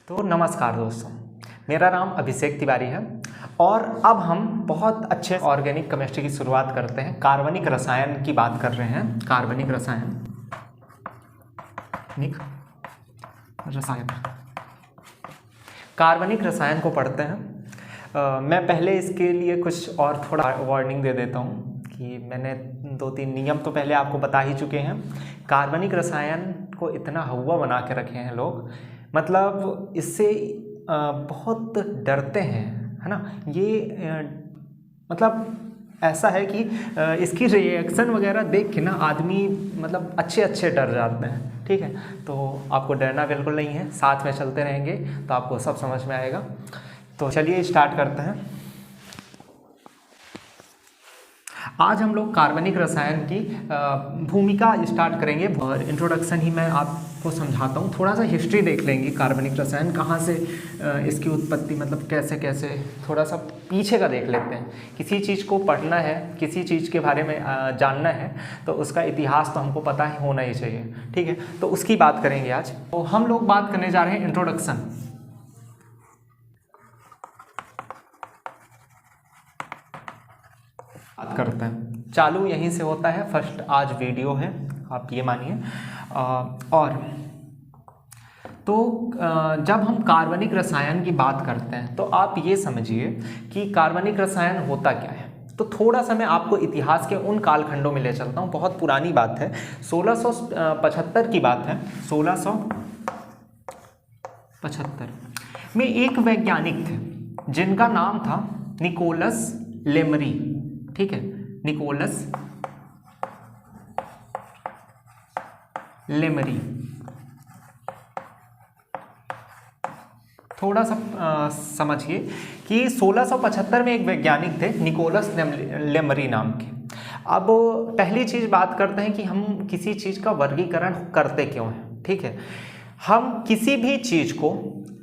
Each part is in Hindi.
तो नमस्कार दोस्तों, मेरा नाम अभिषेक तिवारी है और अब हम बहुत अच्छे ऑर्गेनिक केमिस्ट्री की शुरुआत करते हैं। कार्बनिक रसायन की बात कर रहे हैं। कार्बनिक रसायन को पढ़ते हैं। मैं पहले इसके लिए कुछ और थोड़ा वार्निंग दे देता हूँ कि मैंने 2-3 नियम तो पहले आपको बता ही चुके हैं। कार्बनिक रसायन को इतना हवा बना के रखे हैं लोग, मतलब इससे बहुत डरते हैं, है ना। ये मतलब ऐसा है कि इसकी रिएक्शन वगैरह देख के ना आदमी मतलब अच्छे डर जाते हैं। ठीक है, तो आपको डरना बिल्कुल नहीं है, साथ में चलते रहेंगे तो आपको सब समझ में आएगा। तो चलिए स्टार्ट करते हैं। आज हम लोग कार्बनिक रसायन की भूमिका स्टार्ट करेंगे और इंट्रोडक्शन ही मैं आपको समझाता हूँ। थोड़ा सा हिस्ट्री देख लेंगे, कार्बनिक रसायन कहाँ से इसकी उत्पत्ति, मतलब कैसे कैसे, थोड़ा सा पीछे का देख लेते हैं। किसी चीज़ को पढ़ना है, किसी चीज़ के बारे में जानना है तो उसका इतिहास तो हमको पता ही होना ही चाहिए। ठीक है, तो उसकी बात करेंगे आज। तो हम लोग बात करने जा रहे हैं इंट्रोडक्शन। बात करते हैं, चालू यहीं से होता है। फर्स्ट आज वीडियो है, आप ये मानिए। और तो जब हम कार्बनिक रसायन की बात करते हैं तो आप ये समझिए कि कार्बनिक रसायन होता क्या है। तो थोड़ा सा मैं आपको इतिहास के उन कालखंडों में ले चलता हूँ। बहुत पुरानी बात है, 1675 की बात है। 1675 में एक वैज्ञानिक थे जिनका नाम था निकोलस लेमरी। ठीक है, निकोलस लेमरी। थोड़ा सा समझिए कि 1675 में एक वैज्ञानिक थे निकोलस लेमरी नाम के। अब पहली चीज़ बात करते हैं कि हम किसी चीज़ का वर्गीकरण करते क्यों हैं। ठीक है, हम किसी भी चीज़ को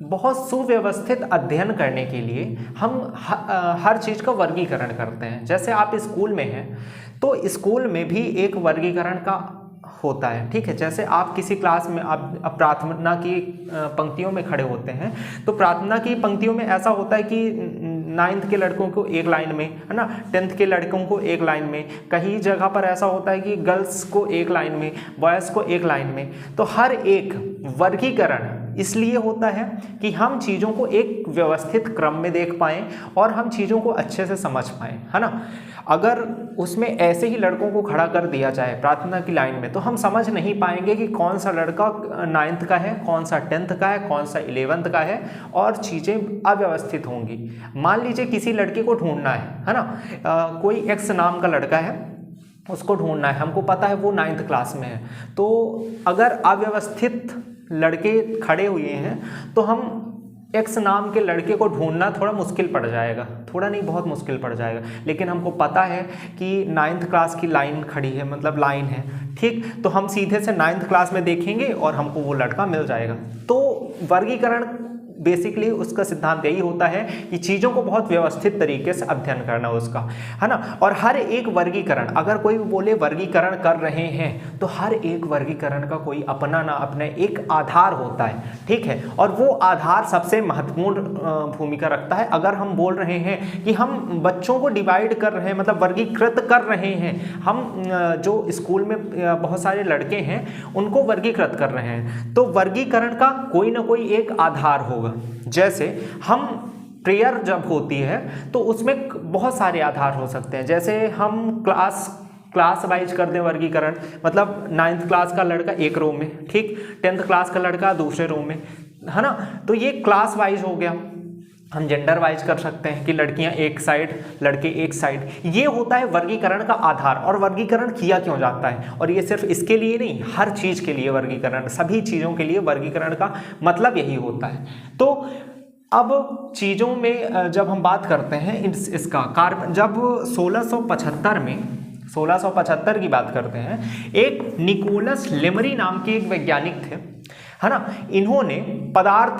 बहुत सुव्यवस्थित अध्ययन करने के लिए हम हर चीज़ का वर्गीकरण करते हैं। जैसे आप स्कूल में हैं तो स्कूल में भी एक वर्गीकरण का होता है। ठीक है, जैसे आप किसी क्लास में आप प्रार्थना की पंक्तियों में खड़े होते हैं तो प्रार्थना की पंक्तियों में ऐसा होता है कि 9th के लड़कों को एक लाइन में, है ना, 10th के लड़कों को एक लाइन में, कहीं जगह पर ऐसा होता है कि गर्ल्स को एक लाइन में, बॉयज़ को एक लाइन में। तो हर एक वर्गीकरण इसलिए होता है कि हम चीज़ों को एक व्यवस्थित क्रम में देख पाएँ और हम चीज़ों को अच्छे से समझ पाएँ, है ना। अगर उसमें ऐसे ही लड़कों को खड़ा कर दिया जाए प्रार्थना की लाइन में तो हम समझ नहीं पाएंगे कि कौन सा लड़का 9th का है, कौन सा 10th का है, कौन सा 11th का है, और चीज़ें अव्यवस्थित होंगी। मान लीजिए किसी लड़के को ढूंढना है ना, कोई एक्स नाम का लड़का है, उसको ढूंढना है, हमको पता है वो 9th क्लास में है। तो अगर अव्यवस्थित लड़के खड़े हुए हैं तो हम एक्स नाम के लड़के को ढूंढना थोड़ा मुश्किल पड़ जाएगा, थोड़ा नहीं बहुत मुश्किल पड़ जाएगा। लेकिन हमको पता है कि 9th क्लास की लाइन खड़ी है, मतलब लाइन है, ठीक, तो हम सीधे से 9th क्लास में देखेंगे और हमको वो लड़का मिल जाएगा। तो वर्गीकरण बेसिकली उसका सिद्धांत यही होता है कि चीज़ों को बहुत व्यवस्थित तरीके से अध्ययन करना उसका, है ना। और हर एक वर्गीकरण, अगर कोई बोले वर्गीकरण कर रहे हैं तो हर एक वर्गीकरण का कोई अपना ना अपना एक आधार होता है। ठीक है, और वो आधार सबसे महत्वपूर्ण भूमिका रखता है। अगर हम बोल रहे हैं कि हम बच्चों को डिवाइड कर रहे हैं, मतलब वर्गीकृत कर रहे हैं, हम जो स्कूल में बहुत सारे लड़के हैं उनको वर्गीकृत कर रहे हैं, तो वर्गीकरण का कोई ना कोई एक आधार होगा। जैसे हम प्रेयर जब होती है तो उसमें बहुत सारे आधार हो सकते हैं। जैसे हम क्लास वाइज कर दें वर्गीकरण, मतलब 9th क्लास का लड़का एक रो में, ठीक, 10th क्लास का लड़का दूसरे रो में, है ना। तो ये क्लास वाइज हो गया। हम जेंडर वाइज कर सकते हैं कि लड़कियां एक साइड, लड़के एक साइड। ये होता है वर्गीकरण का आधार। और वर्गीकरण किया क्यों जाता है, और ये सिर्फ इसके लिए नहीं, हर चीज़ के लिए वर्गीकरण, सभी चीज़ों के लिए वर्गीकरण का मतलब यही होता है। तो अब चीज़ों में जब हम बात करते हैं इसका जब 1675 की बात करते हैं, एक निकोलस लेमरी नाम के एक वैज्ञानिक थे, है ना। इन्होंने पदार्थ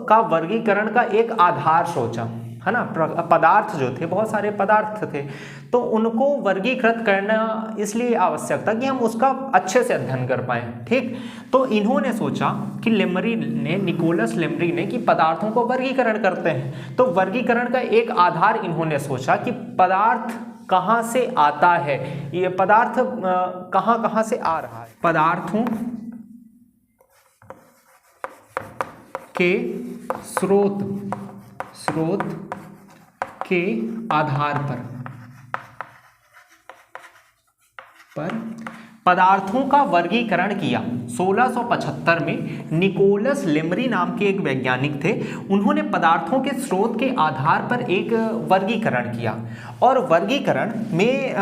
का वर्गीकरण का एक आधार सोचा, है ना, पदार्थ जो थे, बहुत सारे पदार्थ थे, तो उनको वर्गीकृत करना इसलिए आवश्यक था कि हम उसका अच्छे से अध्ययन कर पाएँ। ठीक, तो इन्होंने सोचा कि निकोलस लेमरी ने कि पदार्थों को वर्गीकरण करते हैं। तो वर्गीकरण का एक आधार इन्होंने सोचा कि पदार्थ कहाँ से आता है, ये पदार्थ कहाँ से आ रहा है। पदार्थों के स्रोत के आधार पर पदार्थों का वर्गीकरण किया। 1675 में निकोलस लेमरी नाम के एक वैज्ञानिक थे, उन्होंने पदार्थों के स्रोत के आधार पर एक वर्गीकरण किया। और वर्गीकरण में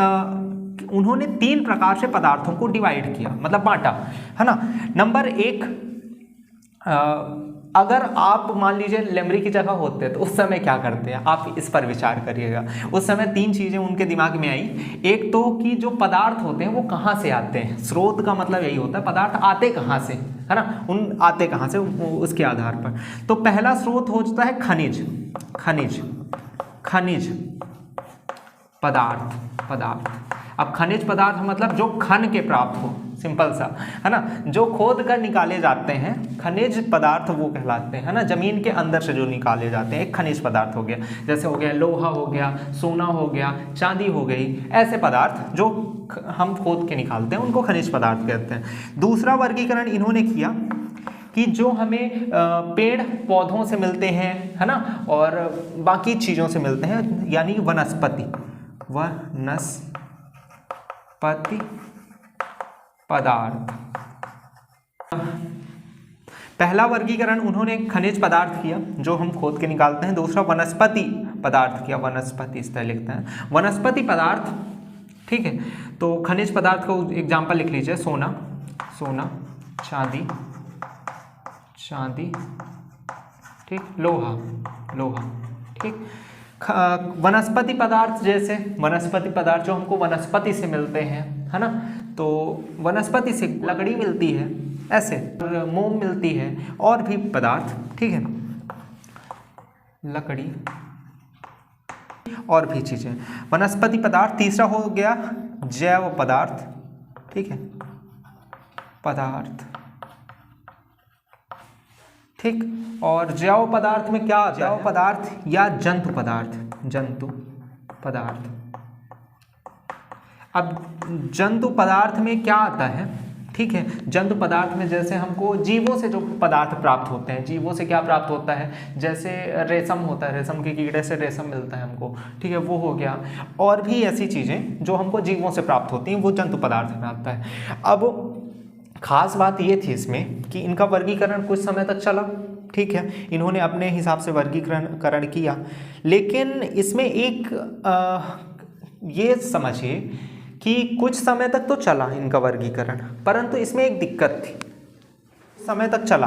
उन्होंने 3 प्रकार से पदार्थों को डिवाइड किया, मतलब बांटा, है ना। नंबर 1, अगर आप मान लीजिए लेमरी की जगह होते तो उस समय क्या करते हैं, आप इस पर विचार करिएगा। उस समय 3 चीज़ें उनके दिमाग में आई। एक तो कि जो पदार्थ होते हैं वो कहाँ से आते हैं, स्रोत का मतलब यही होता है पदार्थ आते कहाँ से, है ना, उन आते कहाँ से, उसके आधार पर। तो पहला स्रोत होता है खनिज पदार्थ। अब खनिज पदार्थ मतलब जो खन के प्राप्त हो, सिंपल सा, है ना, जो खोद कर निकाले जाते हैं, खनिज पदार्थ वो कहलाते हैं, है ना, जमीन के अंदर से जो निकाले जाते हैं, एक खनिज पदार्थ हो गया। जैसे हो गया लोहा, हो गया सोना, हो गया चांदी, हो गई, ऐसे पदार्थ जो हम खोद के निकालते हैं उनको खनिज पदार्थ कहते हैं। दूसरा वर्गीकरण इन्होंने किया कि जो हमें पेड़ पौधों से मिलते हैं, है ना, और बाकी चीज़ों से मिलते हैं, यानी वनस्पति पदार्थ। पहला वर्गीकरण उन्होंने खनिज पदार्थ किया जो हम खोद के निकालते हैं। दूसरा वनस्पति पदार्थ किया, वनस्पति इस तरह लिखते हैं, वनस्पति पदार्थ। ठीक है, तो खनिज पदार्थ को एग्जाम्पल लिख लीजिए, सोना, चांदी, ठीक, लोहा, ठीक। वनस्पति पदार्थ, जैसे वनस्पति पदार्थ जो हमको वनस्पति से मिलते हैं, है ना, तो वनस्पति से लकड़ी मिलती है, ऐसे मोम मिलती है, और भी पदार्थ, ठीक है, लकड़ी और भी चीज़ें, वनस्पति पदार्थ। तीसरा हो गया जैव पदार्थ, ठीक है, ठीक। और जैव पदार्थ में क्या आता है, जैव पदार्थ या जंतु पदार्थ। अब जंतु पदार्थ में क्या आता है, ठीक है, जंतु पदार्थ में जैसे हमको जीवों से जो पदार्थ प्राप्त होते हैं, जीवों से क्या प्राप्त होता है, जैसे रेशम होता है, रेशम के कीड़े से रेशम मिलता है हमको, ठीक है, वो हो गया। और भी ऐसी चीज़ें जो हमको जीवों से प्राप्त होती हैं, वो जंतु पदार्थ में आता है। अब खास बात ये थी इसमें कि इनका वर्गीकरण कुछ समय तक चला, ठीक है, इन्होंने अपने हिसाब से वर्गीकरण किया, लेकिन इसमें एक ये समझिए कि कुछ समय तक तो चला इनका वर्गीकरण, परंतु इसमें एक दिक्कत थी। समय तक चला,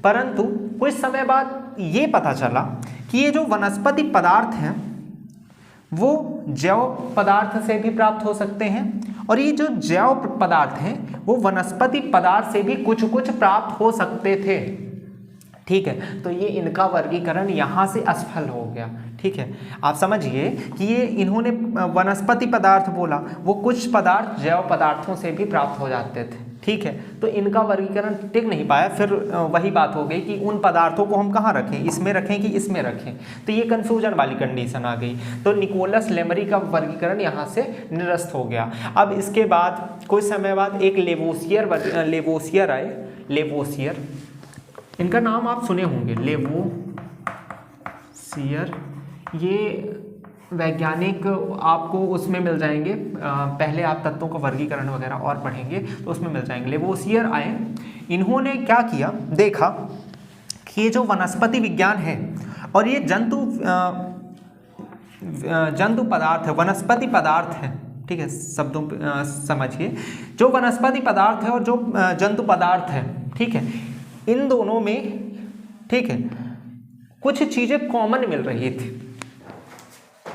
परंतु कुछ समय बाद ये पता चला कि ये जो वनस्पति पदार्थ हैं वो जैव पदार्थ से भी प्राप्त हो सकते हैं, और ये जो जैव पदार्थ हैं वो वनस्पति पदार्थ से भी कुछ प्राप्त हो सकते थे, ठीक है। तो ये इनका वर्गीकरण यहाँ से असफल हो गया, ठीक है। आप समझिए कि ये इन्होंने वनस्पति पदार्थ बोला, वो कुछ पदार्थ जैव पदार्थों से भी प्राप्त हो जाते थे, ठीक है। तो इनका वर्गीकरण टिक नहीं पाया। फिर वही बात हो गई कि उन पदार्थों को हम कहाँ रखें, इसमें रखें कि इसमें रखें, तो ये कन्फ्यूजन वाली कंडीशन आ गई। तो निकोलस लेमरी का वर्गीकरण यहाँ से निरस्त हो गया। अब इसके बाद कुछ समय बाद एक लेवोसियर आए, लेवोसियर, इनका नाम आप सुने होंगे, लेवोसियर। ये वैज्ञानिक आपको उसमें मिल जाएंगे, पहले आप तत्वों का वर्गीकरण वगैरह और पढ़ेंगे तो उसमें मिल जाएंगे। लेवोसियर आए, इन्होंने क्या किया, देखा कि ये जो वनस्पति विज्ञान है और ये जंतु पदार्थ है, वनस्पति पदार्थ है, ठीक है, शब्दों समझिए, जो वनस्पति पदार्थ है और जो जंतु पदार्थ है, ठीक है, इन दोनों में, ठीक है, कुछ चीज़ें कॉमन मिल रही थी,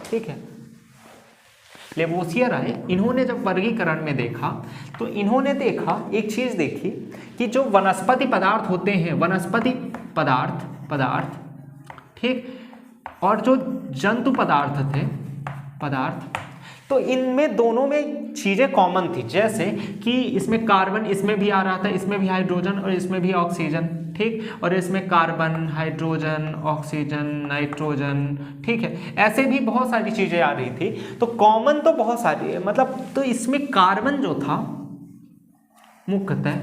ठीक है। लेवोसियर आए, इन्होंने जब वर्गीकरण में देखा तो इन्होंने देखा, एक चीज़ देखी कि जो वनस्पति पदार्थ होते हैं, वनस्पति पदार्थ, ठीक, और जो जंतु पदार्थ थे, पदार्थ, तो इनमें दोनों में चीज़ें कॉमन थी, जैसे कि इसमें कार्बन इसमें भी आ रहा था, इसमें भी हाइड्रोजन और इसमें भी ऑक्सीजन, ठीक, और इसमें कार्बन, हाइड्रोजन, ऑक्सीजन, नाइट्रोजन, ठीक है, ऐसे भी बहुत सारी चीज़ें आ रही थी। तो कॉमन तो बहुत सारी, मतलब तो इसमें कार्बन जो था मुख्यतः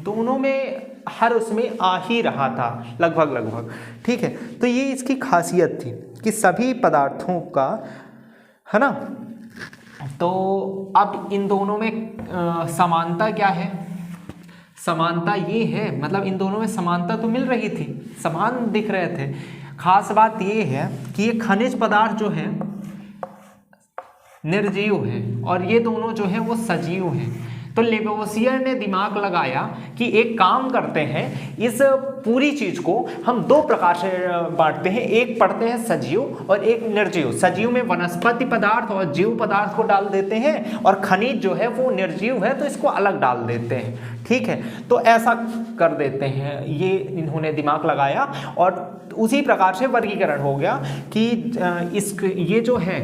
दोनों में हर उसमें आ ही रहा था लगभग, ठीक है। तो ये इसकी खासियत थी कि सभी पदार्थों का, है ना। तो अब इन दोनों में समानता क्या है? समानता ये है, मतलब इन दोनों में समानता तो मिल रही थी, समान दिख रहे थे। खास बात ये है कि ये खनिज पदार्थ जो है निर्जीव है और ये दोनों जो है वो सजीव हैं। तो लेवोसियर ने दिमाग लगाया कि एक काम करते हैं, इस पूरी चीज को हम दो प्रकार से बांटते हैं, एक पढ़ते हैं सजीव और एक निर्जीव। सजीव में वनस्पति पदार्थ और जीव पदार्थ को डाल देते हैं और खनिज जो है वो निर्जीव है तो इसको अलग डाल देते हैं, ठीक है। तो ऐसा कर देते हैं, ये इन्होंने दिमाग लगाया और उसी प्रकार से वर्गीकरण हो गया कि ये जो है,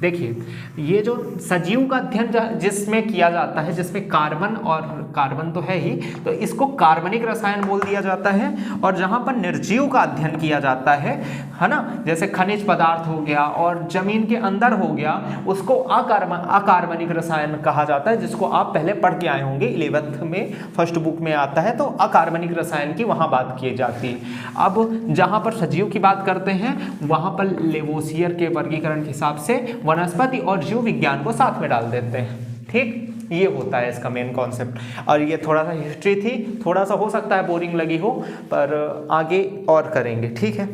देखिए, ये जो सजीव का अध्ययन जिसमें किया जाता है, जिसमें कार्बन, और कार्बन तो है ही, तो इसको कार्बनिक रसायन बोल दिया जाता है। और जहाँ पर निर्जीव का अध्ययन किया जाता है ना, जैसे खनिज पदार्थ हो गया और जमीन के अंदर हो गया, उसको अकार्बनिक रसायन कहा जाता है, जिसको आप पहले पढ़ के आए होंगे 11th में, फर्स्ट बुक में आता है। तो अकार्बनिक रसायन की वहाँ बात की जाती है। अब जहाँ पर सजीव की बात करते हैं वहाँ पर लेवोसियर के वर्गीकरण के हिसाब से वनस्पति और जीव विज्ञान को साथ में डाल देते हैं, ठीक। ये होता है इसका मेन कॉन्सेप्ट। और ये थोड़ा सा हिस्ट्री थी, थोड़ा सा हो सकता है बोरिंग लगी हो, पर आगे और करेंगे, ठीक है।